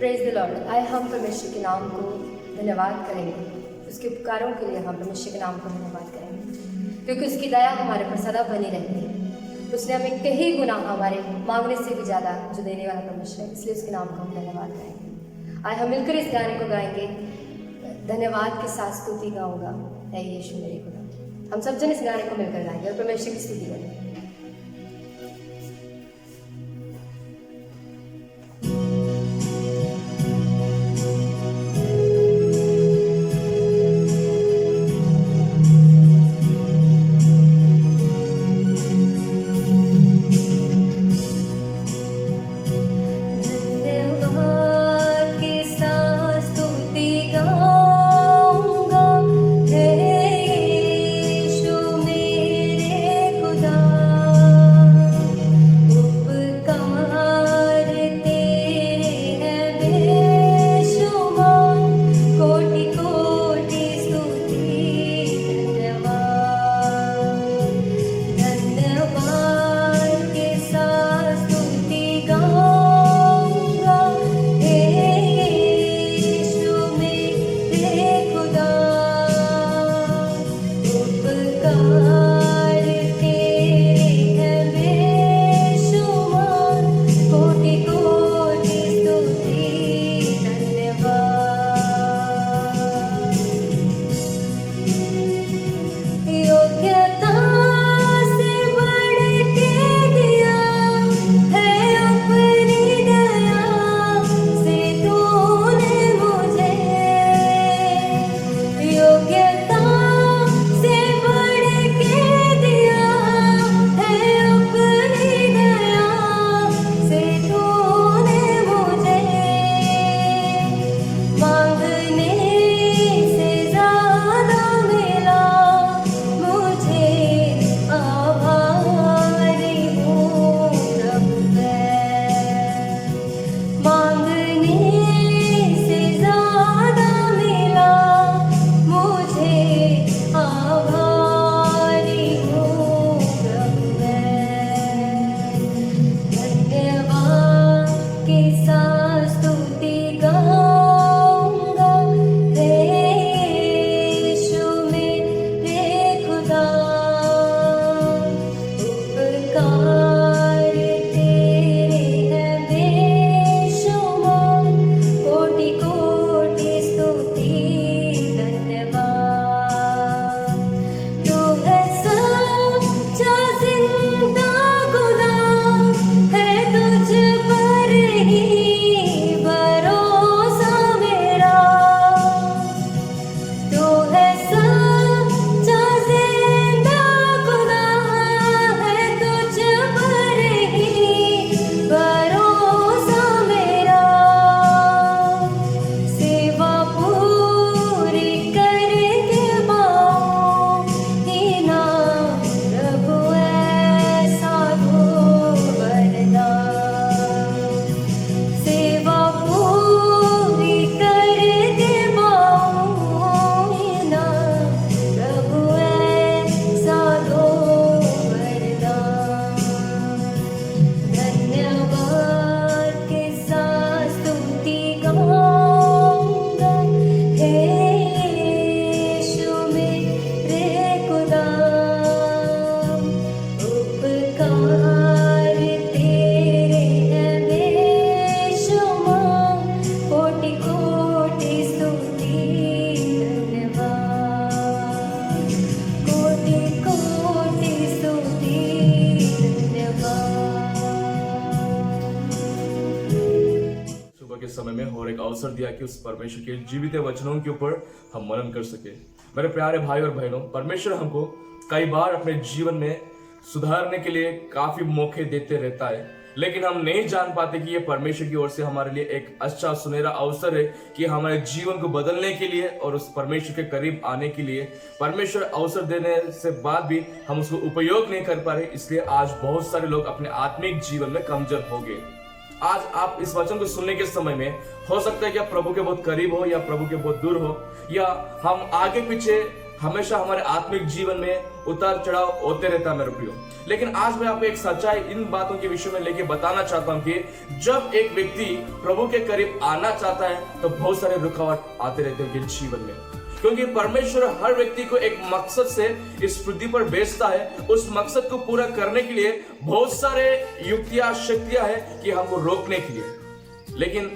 Praise the Lord. आए हम परमेश्वर के नाम को धन्यवाद करेंगे, उसके उपकारों के लिए हम परमेश्वर के नाम को धन्यवाद करेंगे, क्योंकि उसकी दया हमारे पर सदा बनी रहती है। उसने हमें कई गुना हमारे मांगने से भी ज़्यादा जो देने वाला परमेश्वर है, इसलिए उसके नाम को हम धन्यवाद करेंगे। आए हम मिलकर इस गाने को गाएंगे, धन्यवाद के साथ स्तुति गाऊंगा है यीशु मेरे खुदा। हम सब जन इस गाने को मिलकर गाएंगे और परमेश्वर की स्तुति करेंगे। समय में और एक अवसर दिया कि उस परमेश्वर के जीवित वचनों के ऊपर हम मनन कर सके। मेरे प्यारे भाई और बहनों, परमेश्वर हमको कई बार अपने जीवन में सुधारने के लिए काफी मौके देते रहता है, लेकिन हम नहीं जान पाते कि ये परमेश्वर की ओर से हमारे लिए एक अच्छा सुनहरा अवसर है कि हमारे जीवन को बदलने के लिए और उस परमेश्वर के करीब आने के लिए। परमेश्वर अवसर देने से बाद भी हम उसको उपयोग नहीं कर पा रहे, इसलिए आज बहुत सारे लोग अपने आत्मिक जीवन में कमजोर हो गए। आज आप इस वचन को सुनने के समय में हो सकता है कि आप प्रभु के बहुत करीब हो या प्रभु के बहुत दूर हो, या हम आगे पीछे हमेशा हमारे आत्मिक जीवन में उतार चढ़ाव होते रहता है मेरे प्रियो। लेकिन आज मैं आपको एक सच्चाई इन बातों के विषय में लेके बताना चाहता हूं कि जब एक व्यक्ति प्रभु के करीब आना चाहता है तो बहुत सारे रुकावट आते रहते हैं उनके जीवन में, क्योंकि परमेश्वर हर व्यक्ति को एक मकसद से इस पृथ्वी पर भेजता है। उस मकसद को पूरा करने के लिए बहुत सारे युक्तियां शक्तियां हैं कि हमको रोकने के लिए। लेकिन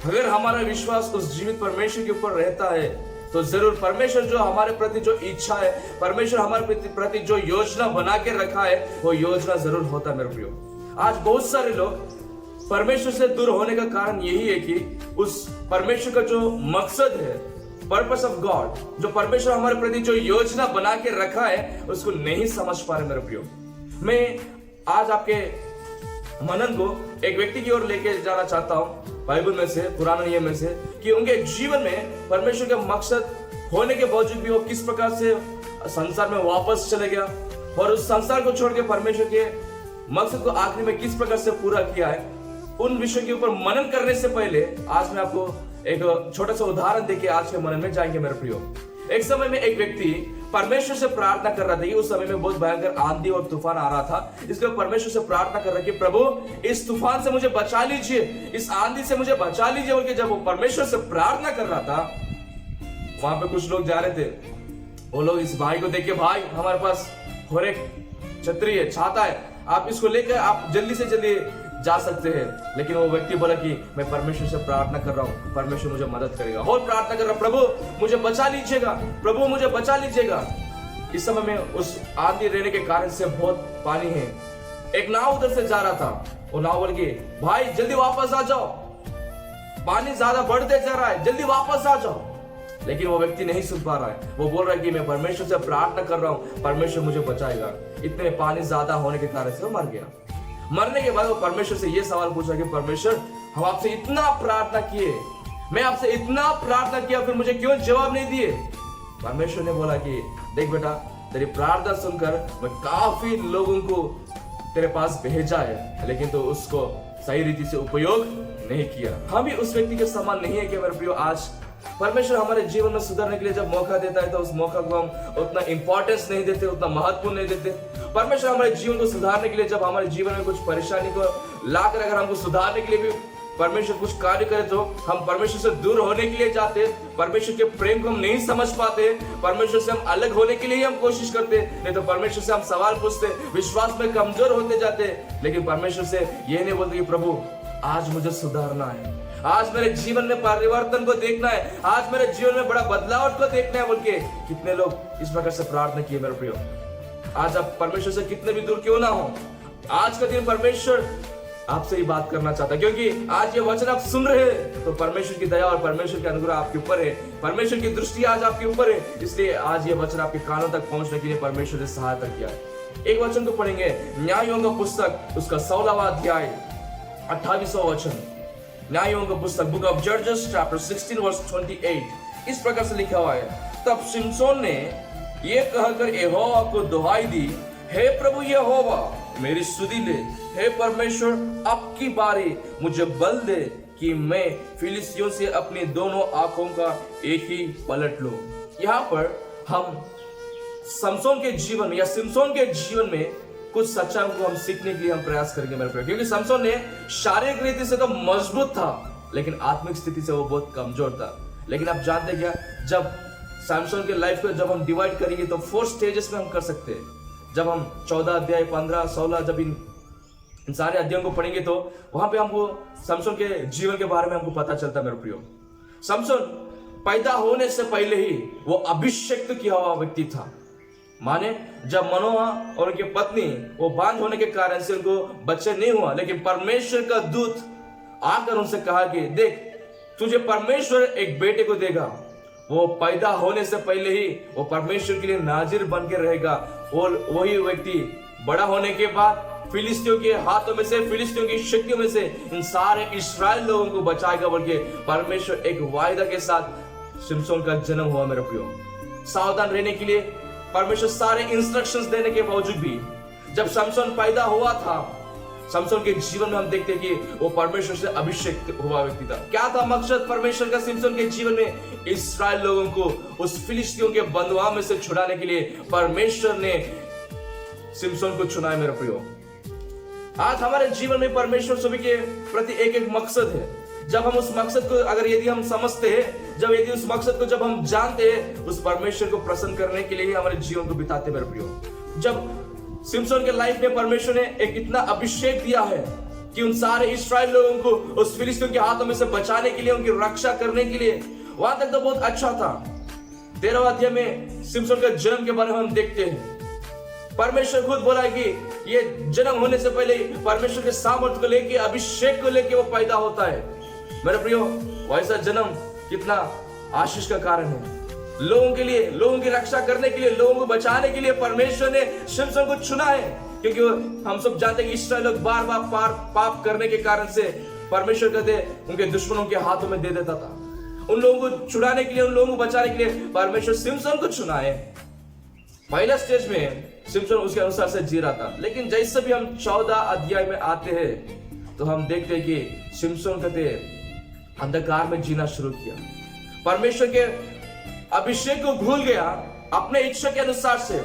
अगर हमारा विश्वास उस जीवित परमेश्वर के ऊपर रहता है तो जरूर परमेश्वर जो हमारे प्रति जो इच्छा है, परमेश्वर हमारे प्रति जो योजना बना के रखा है, वो योजना जरूर होता है मेरे प्रियो। आज बहुत सारे लोग परमेश्वर से दूर होने का कारण यही है कि उस परमेश्वर का जो मकसद है, पर्पस ऑफ गॉड, जो परमेश्वर हमारे प्रति जो योजना बना के रखा है, उसको नहीं समझ पा रहे मेरे प्रियो। मैं आज आपके मनन को एक व्यक्ति की ओर लेके जाना चाहता हूं, बाइबल में से, पुराने नियम में से, कि उनके जीवन में परमेश्वर का मकसद होने के बावजूद भी वो किस प्रकार से संसार में वापस चले गया और उस संसार को छोड़ के परमेश्वर के मकसद को आखिरी में किस प्रकार से पूरा किया है। उन विषयों के ऊपर मनन करने से पहले आज मैं आपको एक छोटा सा उदाहरण देके आज के मनन में जाएंगे मेरे प्रियो। एक समय में एक व्यक्ति परमेश्वर से प्रार्थना कर रहा था। उस समय में बहुत भयंकर आंधी और तूफान आ रहा था, इसलिए परमेश्वर से प्रार्थना कर रहा कि प्रभु इस तूफान से मुझे बचा लीजिए, इस आंधी से मुझे बचा लीजिए। और जब वो परमेश्वर से प्रार्थना कर रहा था, वहां पे कुछ लोग जा रहे थे। वो लोग इस भाई को देख के, भाई हमारे पास और एक छतरी है, छाता है, आप इसको लेकर आप जल्दी से जल्दी जा सकते हैं। लेकिन वो व्यक्ति बोला कि मैं परमेश्वर से प्रार्थना कर रहा हूँ, परमेश्वर मुझे मदद करेगा। और प्रार्थना कर रहा, प्रभु मुझे बचा लीजिएगा, प्रभु मुझे बचा लीजिएगा। इस समय में उस आंधी रहने के कारण से बहुत पानी है। एक नाव उधर से जा रहा था, वो नाव बोल के, भाई जल्दी वापस आ जाओ, पानी ज्यादा बढ़ते जा रहा है, जल्दी वापस आ जाओ। लेकिन वो व्यक्ति नहीं सुन पा रहा है। वो बोल रहा है कि मैं परमेश्वर से प्रार्थना कर रहा हूँ, परमेश्वर मुझे बचाएगा। इतने पानी ज्यादा होने के कारण से वो मर गया। मरने के बाद वो परमेश्वर से ये सवाल पूछा कि परमेश्वर हम आपसे इतना प्रार्थना किए, मैं आपसे इतना प्रार्थना किया, फिर मुझे क्यों जवाब नहीं दिए। परमेश्वर ने बोला कि देख बेटा, तेरी प्रार्थना सुनकर मैं काफी लोगों को तेरे पास भेजा है, लेकिन तो उसको सही रीति से उपयोग नहीं किया। हम भी उस व्यक्ति के समान नहीं है कि मेरे प्रियो, आज परमेश्वर हमारे जीवन में सुधरने के लिए जब मौका देता है तो उस मौका को हम उतना इंपॉर्टेंस नहीं देते, उतना महत्वपूर्ण नहीं देते। परमेश्वर हमारे जीवन को सुधारने के लिए जब हमारे जीवन में कुछ परेशानी को लाकर अगर हमको सुधारने के लिए भी परमेश्वर कुछ कार्य करे तो हम परमेश्वर से दूर होने के लिए जाते, परमेश्वर के प्रेम को हम नहीं समझ पाते, परमेश्वर से हम अलग होने के लिए हम कोशिश करते, नहीं तो परमेश्वर से हम सवाल पूछते, विश्वास में कमजोर होते जाते। लेकिन परमेश्वर से ये नहीं बोलते कि प्रभु आज मुझे सुधारना है, आज मेरे जीवन में परिवर्तन को देखना है, आज मेरे जीवन में बड़ा बदलाव को देखना है बोल के कितने लोग इस प्रकार से प्रार्थना किए मेरे प्रियो। आज आप परमेश्वर से कितने भी दूर क्यों ना हो, आज का दिन परमेश्वर आपसे ही बात करना चाहता है, क्योंकि आज ये वचन आप सुन रहे हैं तो परमेश्वर की दया और परमेश्वर के अनुग्रह आपके ऊपर है, परमेश्वर की दृष्टि आज आपके ऊपर है। इसलिए आज ये वचन आपके कानों तक पहुंचने के लिए परमेश्वर ने सहायता किया है। एक वचन को पढ़ेंगे, न्यायों का पुस्तक उसका 16वां अध्याय 28वां वचन। न्यायों का पुस्तक, बुक ऑफ जजेस चैप्टर 16 वर्स 28 इस प्रकार से लिखा हुआ है, तब शिमशोन ने ये कहकर यहोवा को दुहाई दी, हे प्रभु यहोवा मेरी सुधि ले, हे परमेश्वर अब की बारी मुझे बल दे कि मैं फिलिस्तियों से अपनी दोनों आंखों का एक ही पलट लूं। यहाँ पर हम समसोन के जीवन या सिमसोन के जीवन में कुछ सच्चाइयों को हम सीखने के लिए हम प्रयास करेंगे मेरे प्रिय, क्योंकि समसोन ने शारीरिक रीति से तो मजबूत था, लेकिन आत्मिक स्थिति से वो बहुत कमजोर था। लेकिन आप जानते क्या, जब सैमसन के लाइफ को जब हम डिवाइड करेंगे तो 4 स्टेजेस में हम कर सकते हैं। जब हम 14 अध्याय 15 16 जब इन सारे अध्यायों को पढ़ेंगे तो वहां पे हमको सैमसन के जीवन के बारे में हमको पता चलता है मेरे प्रियो। सैमसन पैदा होने से पहले ही वो अभिषेक किया हुआ व्यक्ति था। माने जब मनोहा और उनकी पत्नी वो बांझ होने के कारण से उनको बच्चे नहीं हुआ, लेकिन परमेश्वर का दूत आकर उनसे कहा कि देख तुझे परमेश्वर एक बेटे को देगा। वो पैदा होने से पहले ही वो परमेश्वर के लिए नाजिर बन के रहेगा। और वही व्यक्ति बड़ा होने के बाद फिलिस्तियों के हाथों में से, फिलिस्तियों की शक्तियों में से इन सारे इस्राएल लोगों को बचाएगा बोल के परमेश्वर एक वायदा के साथ शिमशोन का जन्म हुआ मेरे प्रियो। सावधान रहने के लिए परमेश्वर सारे इंस्ट्रक्शंस देने के बावजूद भी जब शिमशोन पैदा हुआ था, समसन के जीवन में हम देखते हैं कि वो परमेश्वर से अभिषेक हुआ व्यक्ति था। क्या था मकसद परमेश्वर का सिमसन के जीवन में? इस्राएल लोगों को उस फिलिस्तियों के बंधुआ में से छुड़ाने के लिए परमेश्वर ने सिमसन को चुना है। मेरे प्रियो, आज हमारे जीवन में परमेश्वर सभी के प्रति एक एक मकसद है। जब हम उस मकसद को यदि हम समझते हैं, यदि उस मकसद को जब हम जानते हैं, उस परमेश्वर को प्रसन्न करने के लिए ही हमारे जीवन को बिताते। मेरे प्रियो, जब सिमसन के लाइफ में परमेश्वर ने एक इतना अभिषेक दिया है कि उन सारे इस्राएल लोगों को उस फिलिस्तियों के हाथों में से बचाने के लिए, उनकी रक्षा करने के लिए, वहां तक तो बहुत अच्छा था। 13वां अध्याय में सिमसन के जन्म के बारे में हम देखते हैं। परमेश्वर खुद बोला है कि ये जन्म होने से पहले परमेश्वर के सामर्थ्य को लेके, अभिषेक को लेके वो पैदा होता है। मेरे प्रियो, वैसा जन्म कितना आशीष का कारण है। लोगों के लिए, लोगों की रक्षा करने के लिए, लोगों को बचाने के लिए परमेश्वर ने सिमसन को चुना है। क्योंकि हम सब जानते हैं कि इस्राएल लोग बार बार पाप करने के कारण से परमेश्वर कहते उनके दुश्मनों के हाथों में दे देता था। उन लोगों को छुड़ाने के लिए, उन लोगों को बचाने के लिए परमेश्वर सिमसन को चुना है। पहला स्टेज में सिमसन उसके अनुसार से जी रहा था, लेकिन जैसे भी हम 14 अध्याय में आते हैं तो हम देखते हैं कि सिमसन कहते अंधकार में जीना शुरू किया। परमेश्वर के अभिषेक को भूल गया अपने इच्छा के अनुसार से।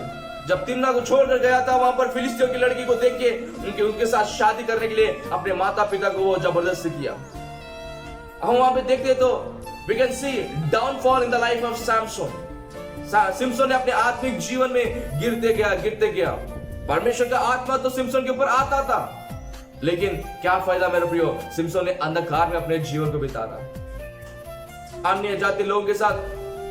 जब तिम्ना को छोड़कर गया था, वहां पर फिलिस्तियों की लड़की को देख के उनके साथ शादी करने के लिए अपने माता पिता को वो जबरदस्ती किया। हम वहां पे देखते तो we can see downfall in the life of Samson। Simson ने अपने आत्मिक जीवन में गिरते गया। परमेश्वर का आत्मा तो सिमसन के ऊपर आता था, लेकिन क्या फायदा मेरे प्रियो, सिमसन ने अंधकार में अपने जीवन को बिताया। अन्य जाति लोगों के साथ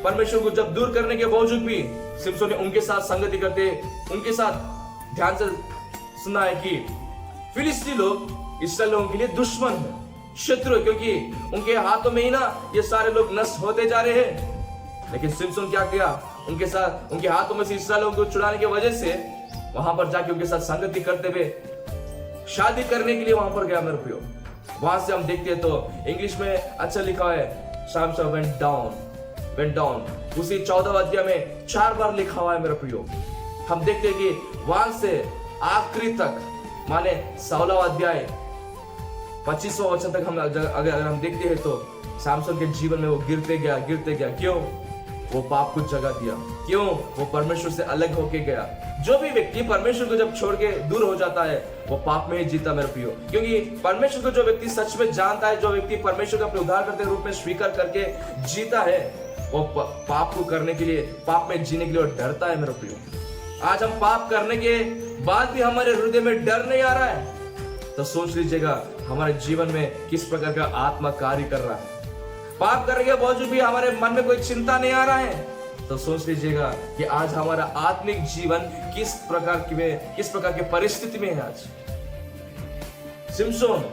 परमेश्वर को जब दूर करने के बावजूद भी सिमसन ने उनके साथ संगति करते, उनके साथ ध्यान से सुना है कि फिलिस्ती लोग इस्राएल लोगों के लिए दुश्मन है, शत्रु, क्योंकि उनके हाथों में ही ना ये सारे लोग नष्ट होते जा रहे हैं। लेकिन सिमसन क्या किया? उनके साथ, उनके हाथों में से इस्राएल लोगों को छुड़ाने की वजह से वहां पर जाके उनके साथ संगति करते हुए शादी करने के लिए वहां पर गया। मेरे प्रियो, वहां से हम देखते हैं तो इंग्लिश में अच्छा लिखा है सैमसन वेंट डाउन। उसी 14वां अध्याय में 4 बार लिखा हुआ है। मेरे प्रियो, हम देखते हैं कि वहां से आखिरी तक, माने 16वां अध्याय 25वां वचन तक हम अगर हम देखते हैं तो सैमसन के जीवन में वो गिरते गया। क्यों? वो पाप को जगह दिया। क्यों? वो परमेश्वर से अलग होके गया। जो भी व्यक्ति परमेश्वर को जब छोड़ के दूर हो जाता है, वो पाप में ही जीता। मेरे प्रियो, क्योंकि परमेश्वर को जो व्यक्ति सच में जानता है, जो व्यक्ति परमेश्वर को अपने उद्धारकर्ता के रूप में स्वीकार करके जीता है, वो पाप को करने के लिए, पाप में जीने के लिए डरता है। मेरे प्रियो, आज हम पाप करने के बाद भी हमारे हृदय में डर नहीं आ रहा है, तो सोच लीजिएगा हमारे जीवन में किस प्रकार का आत्मा कार्य कर रहा है। पाप करने के बावजूद भी हमारे मन में कोई चिंता नहीं आ रहा है, तो सोच लीजिएगा कि आज हमारा आत्मिक जीवन किस प्रकार की परिस्थिति में है। आज सिमसन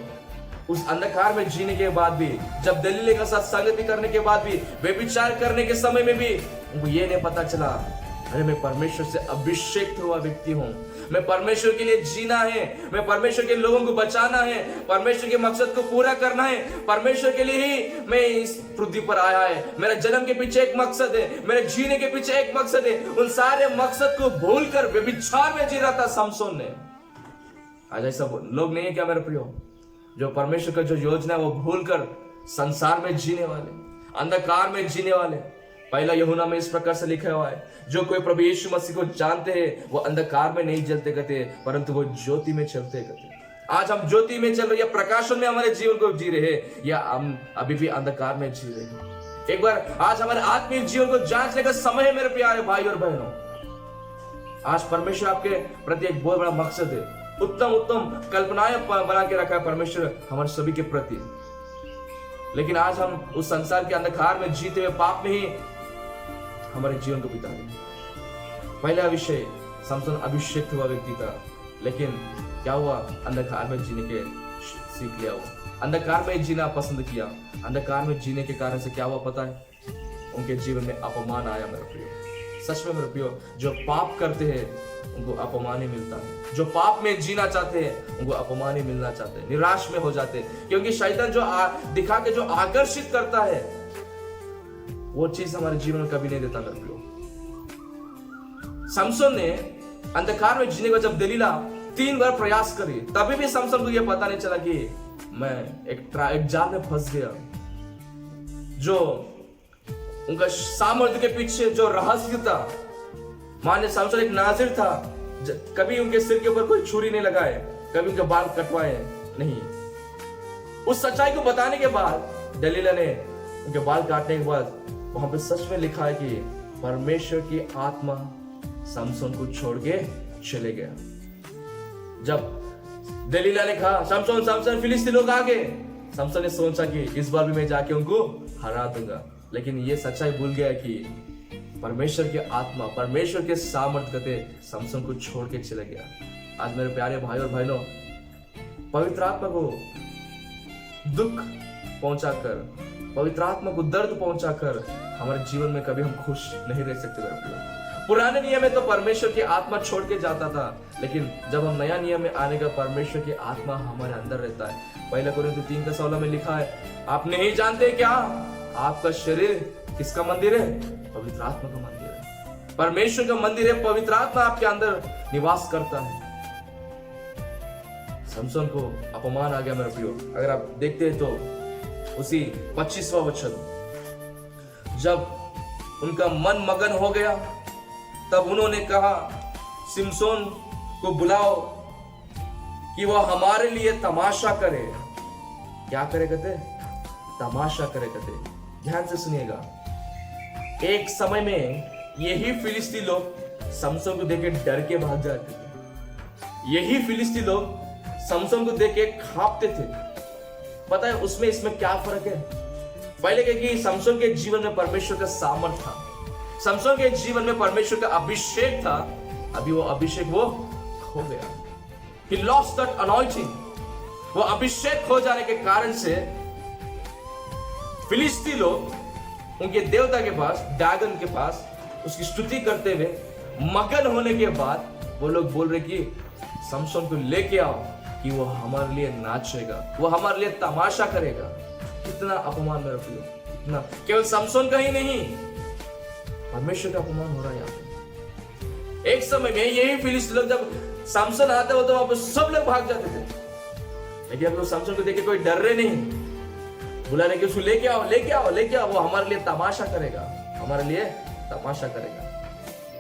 उस अंधकार में जीने के बाद भी, जब दलीले के साथ संगति करने के बाद भी, व्यभिचार करने के समय में भी उनको ये नहीं पता चला, अरे मैं परमेश्वर से अभिषेक हुआ व्यक्ति हूं, मैं परमेश्वर के लिए जीना है, मैं परमेश्वर के लोगों को बचाना है, परमेश्वर के मकसद को पूरा करना है, परमेश्वर के लिए ही मैं इस पृथ्वी पर आया है। मेरे जन्म के पीछे एक मकसद है, मेरे जीने के पीछे एक मकसद है। उन सारे मकसद को भूलकर व्यभिचार में जी रहा था सिमसन ने। आज ऐसा लोग नहीं है क्या मेरे प्रियो, जो परमेश्वर का जो योजना है वो भूलकर संसार में जीने वाले, अंधकार में जीने वाले। पहला यूहन्ना में इस प्रकार से लिखा हुआ है, जो कोई प्रभु यीशु मसीह को जानते हैं वो अंधकार में नहीं जलते कहते, परंतु वो ज्योति में चलते कहते। आज हम ज्योति में चल रहे हैं, प्रकाशन में हमारे जीवन को जी रहे हैं, या हम अभी भी अंधकार में जी रहे हैं। एक बार आज हमारे आत्मिक जीवन को जांचने का समय है मेरे प्यारे भाई और बहनों। आज परमेश्वर आपके प्रति एक बहुत बड़ा मकसद है, उत्तम कल्पनाएं बना के रखा है परमेश्वर हमारे सभी के प्रति। लेकिन आज हम उस संसार के अंधकार में जीते हुए पाप में ही हमारे जीवन को बिता रहे। पहला विषय, सिमसन अभिषेक हुआ व्यक्ति था, लेकिन क्या हुआ? अंधकार में जीने के सीख लिया। वो अंधकार में जीना पसंद किया। अंधकार में जीने के कारण से क्या हुआ पता है? उनके जीवन में अपमान आया मेरे प्रियो। सच में मेरे प्रियो, जो पाप करते हैं उनको अपमान ही मिलता है। जो पाप में जीना चाहते हैं उनको अपमान ही मिलना चाहते हैं, निराश में हो जाते हैं, क्योंकि शैतान जो दिखा के जो आकर्षित करता है वो चीज हमारे जीवन में कभी नहीं देता मेरे प्रियो। सिमसन ने अंधकार में जीने का जब दलीला 3 बार प्रयास करी, तभी भी समसन को यह पता नहीं चला कि मैं एक जाल में फंस गया। जो उनका सामर्थ्य के पीछे जो रहस्य था, माने समसन एक नाजिर था, कभी उनके सिर के ऊपर कोई छुरी नहीं लगाए, कभी उनके बाल कटवाए नहीं। उस सच्चाई को बताने के बाद दलीला ने उनके बाल काटने के बाद वहां पे सच में लिखा है कि परमेश्वर की आत्मा समसन को छोड़ के चले गया। जब दलीला ने कहा समसन समसन फिलिस्ती लोग आ गए, समसन ने सोचा कि इस बार भी मैं जाके उनको हरा दूंगा, लेकिन ये सच्चाई भूल गया कि परमेश्वर की आत्मा, परमेश्वर के सामर्थ्य गते समसन को छोड़ के चले गया। आज मेरे प्यारे भाई और बहनों, पवित्र आत्मा को दुख पहुंचाकर, पवित्र आत्मा को दर्द पहुंचाकर हमारे जीवन में कभी हम खुश नहीं रह सकते मेरे प्रिय। पुराने नियम में तो परमेश्वर की आत्मा छोड़ के जाता था, लेकिन जब हम नया नियम में आने का, परमेश्वर की आत्मा हमारे अंदर रहता है। पहला कोरिन्थियों 3:16 में लिखा है, आप नहीं जानते क्या आपका शरीर किसका मंदिर है? पवित्र आत्मा का मंदिर है। परमेश्वर का मंदिर है, पवित्र आत्मा आपके अंदर निवास करता है। समसन को अपमान आ गया मेरे प्रियो। अगर आप देखते हैं तो उसी 25वां वचन, जब उनका मन मगन हो गया तब उन्होंने कहा सिमसोन को बुलाओ कि वह हमारे लिए तमाशा करे। क्या करे कहते? तमाशा करे कहते। ध्यान से सुनिएगा। एक समय में यही फिलिस्ती लोग समसन को देख के डर के भाग जाते थे। यही फिलिस्ती लोग समसन को देख के कांपते थे। पता है उसमें इसमें क्या फर्क है? पहले कहे कि समसन के जीवन में परमेश्वर का सामर्थ्य था, समसन के जीवन में परमेश्वर का अभिषेक था। अभी वो अभिषेक वो खो गया। He lost that anointing। वो अभिषेक खो जाने के कारण से फिलिस्ती लोग उनके देवता के पास, ड्रैगन के पास उसकी स्तुति करते हुए मगन होने के बाद वो लोग बोल रहे कि समसन को लेके आओ कि वो हमारे लिए नाचेगा, वो हमारे लिए तमाशा करेगा। कितना अपमान मेरे प्रियो, कितना! केवल समसन का ही नहीं, परमेश्वर का अपमान हो रहा है यहाँ पे। एक समय में यही फिलिस्ती लोग जब समसन आते हो तो वहां पर सब लोग भाग जाते थे, लेकिन अब लोग समसन को देख के कोई डर रहे नहीं, बुला रहे कि उसको लेके आओ लेके आओ लेके आओ, वो हमारे लिए तमाशा करेगा, हमारे लिए तमाशा करेगा,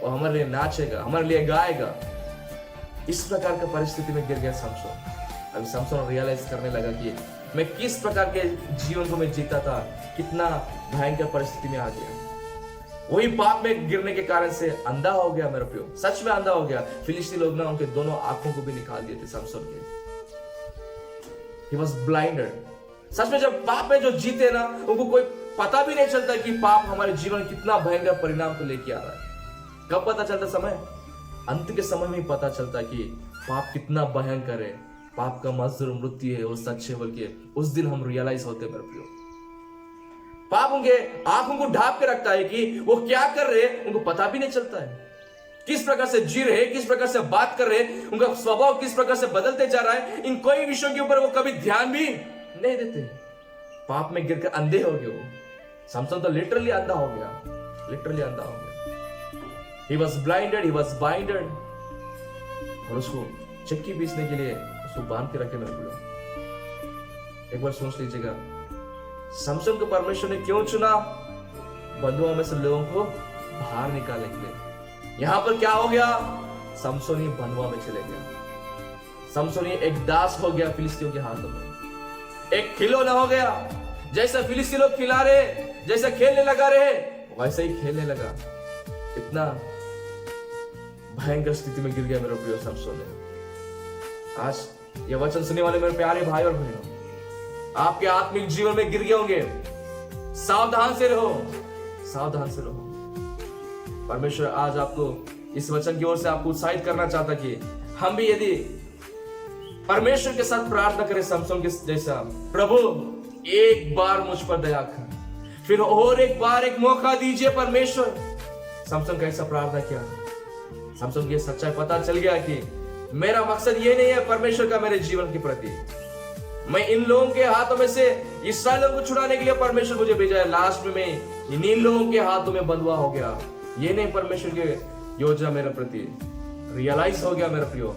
वो हमारे लिए नाचेगा, हमारे लिए गाएगा। इस प्रकार का परिस्थिति में गिर गया समसन। अभी समसन रियलाइज करने लगा कि मैं किस प्रकार के जीवन को मैं जीता था, कितना भयंकर परिस्थिति में आ गया। वही पाप में गिरने के कारण से अंधा हो गया मेरे प्रियो, सच में अंधा हो गया। फिलिस्ती लोग ना उनके दोनों आंखों को भी निकाल दिए थे समसन के। He was blinded। सच में जब पाप में जो जीते ना, उनको कोई पता भी नहीं चलता कि पाप हमारे जीवन में कितना भयंकर परिणाम को लेके आ रहा है। कब पता चलता? समय अंत के समय में ही पता चलता कि पाप कितना भयंकर है, पाप का मजदूर मृत्यु है, वो सच है बोल के उस दिन हम रियलाइज होते मेरे प्रियो। पाप उनके आंखों को ढांप के रखता है कि वो क्या कर रहे हैं उनको पता भी नहीं चलता है, किस प्रकार से जी रहे, किस प्रकार से बात कर रहे, उनका स्वभाव किस प्रकार से बदलते जा रहा है। इन कोई विषयों के ऊपर वो कभी ध्यान भी नहीं देते। पाप में गिरकर अंधे हो गए वो। समसन तो लिटरली अंधा हो गया, लिटरली अंधा हो गया। He was blinded, he was blinded। और उसको चक्की पीसने के लिए उसको बांध के रखे मेरे को। एक बार सोच लीजिएगा, समसन को परमेश्वर ने क्यों चुना? बंधुओं में से लोगों को बाहर निकालने के लिए। यहां पर क्या हो गया? समसन ही बंधुआ में चले गया। समसन ही एक दास हो गया फिलिस्तियों के हाथों में, एक खिलौना हो गया। जैसा फिलिस्ती लोग खिला रहे, जैसा खेलने लगा रहे, वैसा ही खेलने लगा। इतना भयंकर स्थिति में गिर गया मेरे प्रिय समसन ने। आज यह वचन सुनने वाले मेरे प्यारे भाई और बहनों, आपके आत्मिक जीवन में गिर गए होंगे, सावधान से रहो, सावधान से रहो। परमेश्वर आज आपको इस वचन की ओर से आपको उत्साहित करना चाहता कि हम भी यदि परमेश्वर के साथ प्रार्थना करें समसन के जैसा, प्रभु एक बार मुझ पर दया कर, फिर और एक बार एक मौका दीजिए परमेश्वर। समसन कैसा प्रार्थना किया? समसन की सच्चाई पता चल गया कि मेरा मकसद ये नहीं है परमेश्वर का मेरे जीवन के प्रति, मैं इन लोगों के हाथों में से इस्राएलियों को छुड़ाने के लिए परमेश्वर मुझे भेजा है। लास्ट में मैं इन लोगों के हाथों में बंधुआ हो गया, ये नहीं परमेश्वर की योजना मेरे प्रति। रियलाइज हो गया मेरे प्रियो,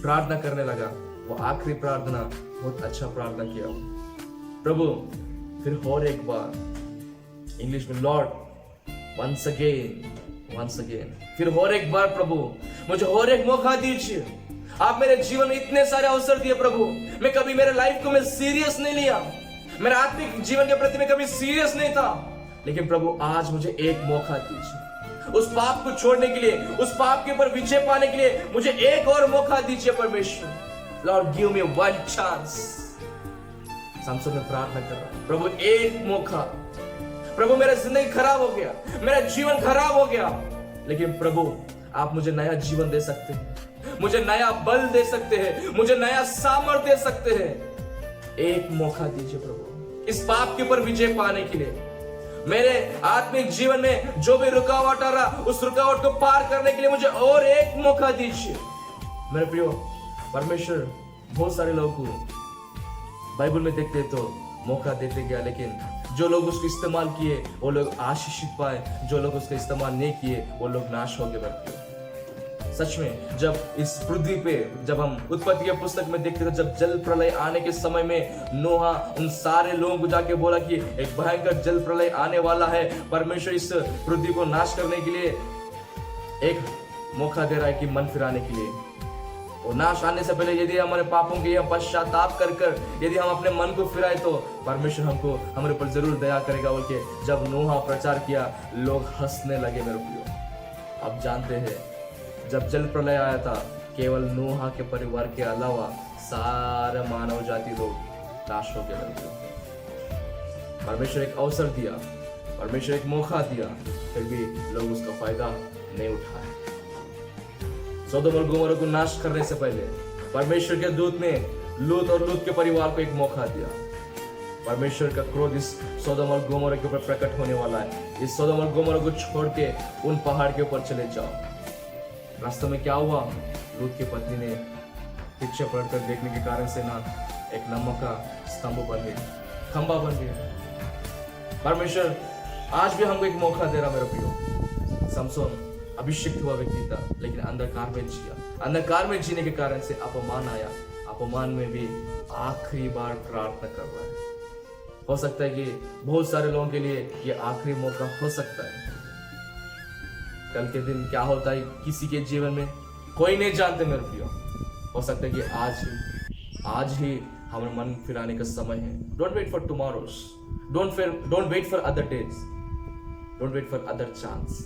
प्रार्थना करने लगा, वो आखिरी प्रार्थना बहुत अच्छा प्रार्थना किया प्रभु। फिर और एक बार इंग्लिश में, लॉर्ड वंस अगेन, फिर और एक बार प्रभु मुझे और एक मौका दीजिए। आप मेरे जीवन में इतने सारे अवसर दिए प्रभु, मैं कभी मेरे लाइफ को मैं सीरियस नहीं लिया, मेरे आत्मिक जीवन के प्रति मैं कभी सीरियस नहीं था, लेकिन प्रभु आज मुझे एक मौका दीजिए उस पाप को छोड़ने के लिए, उस पाप के ऊपर विजय पाने के लिए मुझे एक और मौका दीजिए परमेश्वर। Lord give me one chance. Samson में प्रार्थना कर रहा है, प्रभु एक मौका। प्रभु मेरा जिंदगी खराब हो गया, मेरा जीवन खराब हो गया, लेकिन प्रभु आप मुझे नया जीवन दे सकते हैं, मुझे नया बल दे सकते हैं, मुझे नया सामर्थ्य दे सकते हैं। एक मौका दीजिए प्रभु इस पाप के ऊपर विजय पाने के लिए। मेरे आत्मिक जीवन में जो भी रुकावट आ रहा, उस रुकावट को पार करने के लिए मुझे और एक मौका दीजिए। मेरे प्रियो परमेश्वर बहुत सारे लोगों को बाइबल में देखते तो मौका देते गया, लेकिन जो लोग उसको इस्तेमाल किए वो लोग आशीषित पाए, जो लोग उसका इस्तेमाल नहीं किए वो लोग नाश हो गए। मेरे प्रियो सच में जब इस पृथ्वी पे, जब हम उत्पत्ति के पुस्तक में देखते थे, जब जल प्रलय आने के समय में नोहा उन सारे लोगों को जाके बोला कि एक भयंकर जल प्रलय आने वाला है, परमेश्वर इस पृथ्वी को नाश करने के लिए एक मौका दे रहा है कि मन फिराने के लिए। और नाश आने से पहले यदि हमारे पापों के हम पश्चाताप कर यदि हम अपने मन को फिराए तो परमेश्वर हमको हमारे ऊपर जरूर दया करेगा बोल के जब नोहा प्रचार किया, लोग हंसने लगे। मेरे प्रियो आप जानते हैं जब जल प्रलय आया था, केवल नोहा के परिवार के अलावा सारा मानव जाति लोग नाश हो गए। परमेश्वर एक अवसर दिया, परमेश्वर एक मौका दिया, फिर भी लोग उसका फायदा नहीं उठाए। सोदोम और गोमोरा को नाश करने से पहले परमेश्वर के दूत ने लूत और लूत के परिवार को एक मौका दिया। परमेश्वर का क्रोध इस सोदोम और गोमोरा के ऊपर प्रकट होने वाला है। इस सोदोम और गोमोरा को छोड़ के उन पहाड़ के ऊपर चले जाओ। रास्ते में क्या हुआ, लूत की पत्नी ने पीछे पलटकर देखने के कारण से ना एक नमक का स्तंभ बन गया, खंबा बन गया। परमेश्वर आज भी हमको एक मौका दे रहा मेरे प्रियो। समसोन अभिषिक्त हुआ व्यक्ति था, लेकिन अंधकार में जिया। अंधकार में जीने के कारण से अपमान आया, अपमान में भी आखिरी बार प्रार्थना कर रहा है। हो सकता है कि बहुत सारे लोगों के लिए ये आखिरी मौका हो सकता है। कल के दिन क्या होता है किसी के जीवन में कोई नहीं जानते मेरे प्रियो। हो सकता है कि आज ही हमारे मन फिराने का समय है। Don't wait for tomorrows, don't wait for other days, don't wait for other chance.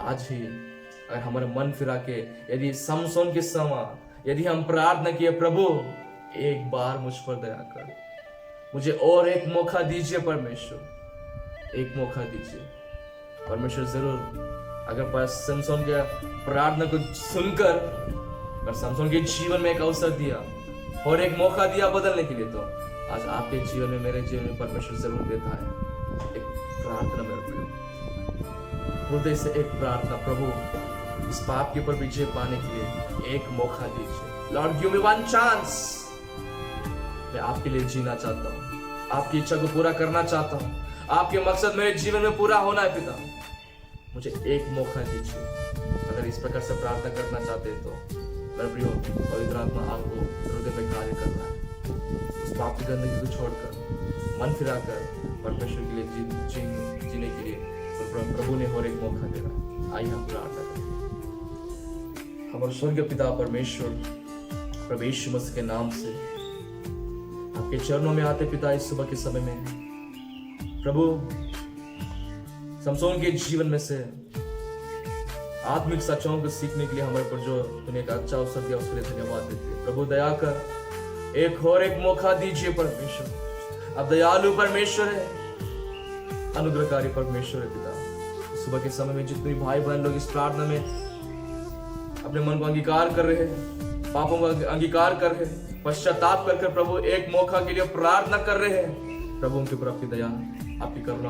आज ही अगर हमारे मन फिरा के यदि समसोन के समान यदि हम प्रार्थना किए, प्रभु एक बार मुझ पर दया कर, मुझे और एक मौका दीजिए परमेश्वर, एक मौका दीजिए। परमेश्वर जरूर अगर समसोन के प्रार्थना को सुनकर अगर समसोन के जीवन में एक अवसर दिया और एक मौका दिया बदलने के लिए, तो आज आपके जीवन में, मेरे जीवन में परमेश्वर जरूर देता है एक प्रार्थना। मेरे प्रियो हृदय से एक प्रार्थना, प्रभु इस पाप के ऊपर विजय पाने के लिए एक मौका दीजिए। Lord give me one chance. मैं आपके लिए जीना चाहता हूँ, आपकी इच्छा को पूरा करना चाहता हूँ, आपके मकसद मेरे जीवन में पूरा होना है पिता, मुझे एक मौका दीजिए। अगर इस प्रकार से प्रार्थना करना चाहते हैं तो मेरे प्रियो पवित्र आत्मा आपको हृदय में कार्य करना है। उस पाप की गंदगी को छोड़कर मन फिराकर परमेश्वर के लिए जीने के लिए प्रभु ने और एक मौका दे रहा। आइए हम प्रार्थना करें। हमारे स्वर्गीय पिता परमेश्वर, प्रभु यीशु मसीह के नाम से आपके चरणों में आते पिता इस सुबह के समय में, प्रभु समसोन के जीवन में से आत्मिक सच्चाइयों को सीखने के लिए हमारे पर जो तूने एक अच्छा अवसर दिया उसके लिए धन्यवाद देते। प्रभु दया कर एक और एक मौका दीजिए परमेश्वर। अब दयालु परमेश्वर है, अनुग्रहकारी परमेश्वर है पिता। सुबह के समय में जितने भाई बहन लोग इस प्रार्थना में अपने मन को अंगीकार कर रहे हैं, पापों को अंगीकार कर रहे हैं, पश्चाताप कर प्रभु एक मौका के लिए प्रार्थना कर रहे हैं, प्रभु उनके ऊपर आपकी दया, आपकी करुणा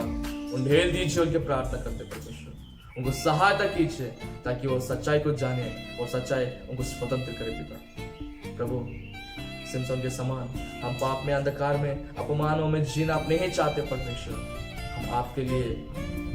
उन्हें दीजिए। उनके प्रार्थना करते परमेश्वर उनको सहायता कीजिए ताकि वो सच्चाई को जाने और सच्चाई उनको स्वतंत्र करे पिता। प्रभु सिमसोन के समान हम पाप में, अंधकार में, अपमानों में जीना आप नहीं चाहते परमेश्वर। हम आपके लिए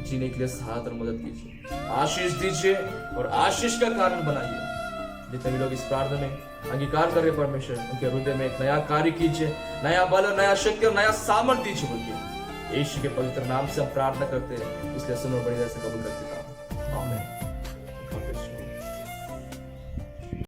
जीने के लिए सहायता और मदद कीजिए, आशीष दीजिए और आशीष का कारण बनाइए। जितने भी लोग इस प्रार्थना में अंगीकार कर रहे हैं परमेश्वर, उनके हृदय में एक नया कार्य कीजिए, नया बल और नया शक्ति और नया सामर्थ्य दीजिए बोल के यीशु के पवित्र नाम से हम प्रार्थना करते हैं, इसलिए सुनो बड़ी तरह से कबूल करते हैं।